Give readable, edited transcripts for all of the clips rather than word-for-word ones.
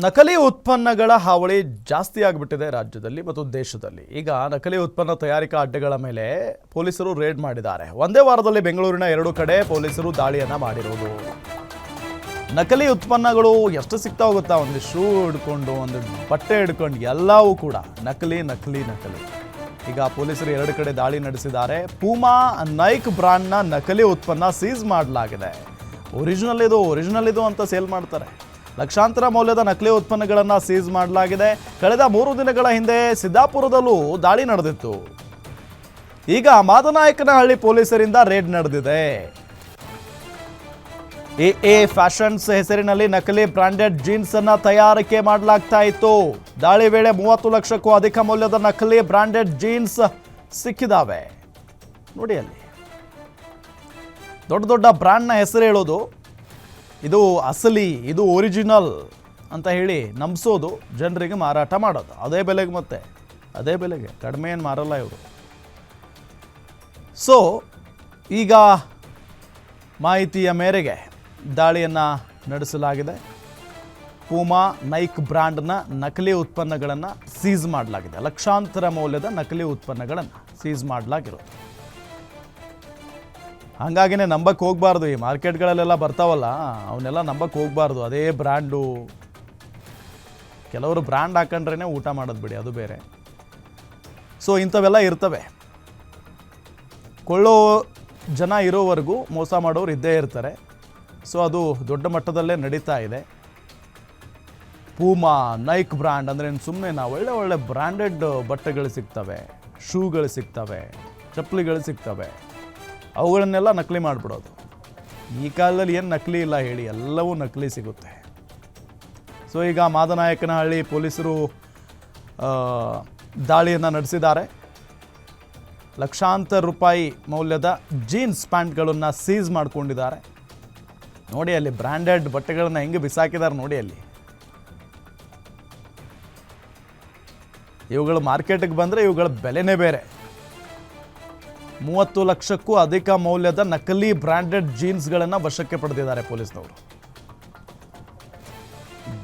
ನಕಲಿ ಉತ್ಪನ್ನಗಳ ಹಾವಳಿ ಜಾಸ್ತಿ ಆಗಿಬಿಟ್ಟಿದೆ ರಾಜ್ಯದಲ್ಲಿ ಮತ್ತು ದೇಶದಲ್ಲಿ. ಈಗ ನಕಲಿ ಉತ್ಪನ್ನ ತಯಾರಿಕಾ ಅಡ್ಡೆಗಳ ಮೇಲೆ ಪೊಲೀಸರು ರೇಡ್ ಮಾಡಿದ್ದಾರೆ. ಒಂದೇ ವಾರದಲ್ಲಿ ಬೆಂಗಳೂರಿನ 2 ಕಡೆ ಪೊಲೀಸರು ದಾಳಿಯನ್ನ ಮಾಡಿರೋದು. ನಕಲಿ ಉತ್ಪನ್ನಗಳು ಎಷ್ಟು ಸಿಗ್ತಾ ಹೋಗುತ್ತಾ, ಒಂದು ಶೂ ಹಿಡ್ಕೊಂಡು ಒಂದು ಬಟ್ಟೆ ಹಿಡ್ಕೊಂಡು ಎಲ್ಲವೂ ಕೂಡ ನಕಲಿ ನಕಲಿ ನಕಲಿ. ಈಗ ಪೊಲೀಸರು 2 ಕಡೆ ದಾಳಿ ನಡೆಸಿದ್ದಾರೆ. ಪೂಮಾ ನೈಕ್ ಬ್ರಾಂಡ್ನ ನಕಲಿ ಉತ್ಪನ್ನ ಸೀಸ್ ಮಾಡಲಾಗಿದೆ. ಒರಿಜಿನಲ್ ಇದು ಅಂತ ಸೇಲ್ ಮಾಡ್ತಾರೆ. ಲಕ್ಷಾಂತರ ಮೌಲ್ಯದ ನಕಲಿ ಉತ್ಪನ್ನಗಳನ್ನು ಸೀಸ್ ಮಾಡಲಾಗಿದೆ. ಕಳೆದ 3 ದಿನಗಳ ಹಿಂದೆ ಸಿದ್ದಾಪುರದಲ್ಲೂ ದಾಳಿ ನಡೆದಿತ್ತು. ಈಗ ಮಾದನಾಯಕನಹಳ್ಳಿ ಪೊಲೀಸರಿಂದ ರೇಡ್ ನಡೆದಿದೆ. ಎ ಫ್ಯಾಷನ್ಸ್ ಹೆಸರಿನಲ್ಲಿ ನಕಲಿ ಬ್ರಾಂಡೆಡ್ ಜೀನ್ಸ್ ಅನ್ನ ತಯಾರಿಕೆ ಮಾಡಲಾಗ್ತಾ ಇತ್ತು. ದಾಳಿ ವೇಳೆ 30 ಲಕ್ಷಕ್ಕೂ ಅಧಿಕ ಮೌಲ್ಯದ ನಕಲಿ ಬ್ರಾಂಡೆಡ್ ಜೀನ್ಸ್ ಸಿಕ್ಕಿದಾವೆ. ನೋಡಿ ಅಲ್ಲಿ ದೊಡ್ಡ ದೊಡ್ಡ ಬ್ರ್ಯಾಂಡ್ನ ಹೆಸರು ಹೇಳೋದು, ಇದು ಅಸಲಿ, ಇದು ಒರಿಜಿನಲ್ ಅಂತ ಹೇಳಿ ನಂಬಿಸೋದು, ಜನರಿಗೆ ಮಾರಾಟ ಮಾಡೋದು ಅದೇ ಬೆಲೆಗೆ. ಮತ್ತೆ ಅದೇ ಬೆಲೆಗೆ, ಕಡಿಮೆ ಏನು ಮಾರಲ್ಲ ಇವರು. ಸೊ ಈಗ ಮಾಹಿತಿಯ ಮೇರೆಗೆ ದಾಳಿಯನ್ನು ನಡೆಸಲಾಗಿದೆ. ಪೂಮಾ ನೈಕ್ ಬ್ರ್ಯಾಂಡ್ನ ನಕಲಿ ಉತ್ಪನ್ನಗಳನ್ನು ಸೀಸ್ ಮಾಡಲಾಗಿದೆ. ಲಕ್ಷಾಂತರ ಮೌಲ್ಯದ ನಕಲಿ ಉತ್ಪನ್ನಗಳನ್ನು ಸೀಸ್ ಮಾಡಲಾಗಿರೋದು. ಹಾಗಾಗಿನೇ ನಂಬಕ್ಕೆ ಹೋಗಬಾರ್ದು. ಈ ಮಾರ್ಕೆಟ್ಗಳಲ್ಲೆಲ್ಲ ಬರ್ತಾವಲ್ಲ, ಅವನ್ನೆಲ್ಲ ನಂಬಕ್ಕೆ ಹೋಗಬಾರ್ದು. ಅದೇ ಬ್ರ್ಯಾಂಡು. ಕೆಲವರು ಬ್ರ್ಯಾಂಡ್ ಹಾಕೊಂಡ್ರೇ ಊಟ ಮಾಡೋದು ಬಿಡಿ, ಅದು ಬೇರೆ. ಸೊ ಇಂಥವೆಲ್ಲ ಇರ್ತವೆ. ಕೊಳ್ಳೋ ಜನ ಇರೋವರೆಗೂ ಮೋಸ ಮಾಡೋರು ಇದ್ದೇ ಇರ್ತಾರೆ. ಸೊ ಅದು ದೊಡ್ಡ ಮಟ್ಟದಲ್ಲೇ ನಡೀತಾ ಇದೆ. ಪೂಮಾ ನೈಕ್ ಬ್ರ್ಯಾಂಡ್ ಅಂದರೆ ಸುಮ್ಮನೆ ಒಳ್ಳೆ ಬ್ರ್ಯಾಂಡೆಡ್ ಬಟ್ಟೆಗಳು ಸಿಗ್ತವೆ, ಶೂಗಳು ಸಿಗ್ತವೆ, ಚಪ್ಪಲಿಗಳು ಸಿಗ್ತವೆ. ಅವುಗಳನ್ನೆಲ್ಲ ನಕಲಿ ಮಾಡಿಬಿಡೋದು. ಈ ಕಾಲದಲ್ಲಿ ಏನು ನಕಲಿ ಇಲ್ಲ ಹೇಳಿ, ಎಲ್ಲವೂ ನಕಲಿ ಸಿಗುತ್ತೆ. ಸೊ ಈಗ ಮಾದನಾಯಕನಹಳ್ಳಿ ಪೊಲೀಸರು ದಾಳಿಯನ್ನು ನಡೆಸಿದ್ದಾರೆ. ಲಕ್ಷಾಂತರ ರೂಪಾಯಿ ಮೌಲ್ಯದ ಜೀನ್ಸ್ ಪ್ಯಾಂಟ್ಗಳನ್ನು ಸೀಸ್ ಮಾಡಿಕೊಂಡಿದ್ದಾರೆ. ನೋಡಿ ಅಲ್ಲಿ ಬ್ರ್ಯಾಂಡೆಡ್ ಬಟ್ಟೆಗಳನ್ನು ಹೆಂಗೆ ಬಿಸಾಕಿದ್ದಾರೆ ನೋಡಿ ಅಲ್ಲಿ. ಇವುಗಳು ಮಾರ್ಕೆಟಿಗೆ ಬಂದರೆ ಇವುಗಳ ಬೆಲೆನೇ ಬೇರೆ. 30 ಲಕ್ಷಕ್ಕೂ ಅಧಿಕ ಮೌಲ್ಯದ ನಕಲಿ ಬ್ರ್ಯಾಂಡೆಡ್ ಜೀನ್ಸ್ಗಳನ್ನು ವಶಕ್ಕೆ ಪಡೆದಿದ್ದಾರೆ ಪೊಲೀಸ್ನವರು.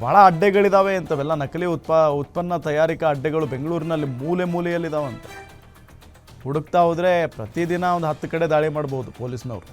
ಭಾಳ ಅಡ್ಡೆಗಳಿದ್ದಾವೆ ಇಂಥವೆಲ್ಲ. ನಕಲಿ ಉತ್ಪನ್ನ ತಯಾರಿಕಾ ಅಡ್ಡೆಗಳು ಬೆಂಗಳೂರಿನಲ್ಲಿ ಮೂಲೆಯಲ್ಲಿದ್ದಾವಂತೆ. ಹುಡುಕ್ತಾ ಹೋದರೆ ಪ್ರತಿದಿನ ಒಂದು 10 ಕಡೆ ದಾಳಿ ಮಾಡ್ಬೋದು ಪೊಲೀಸ್ನವರು.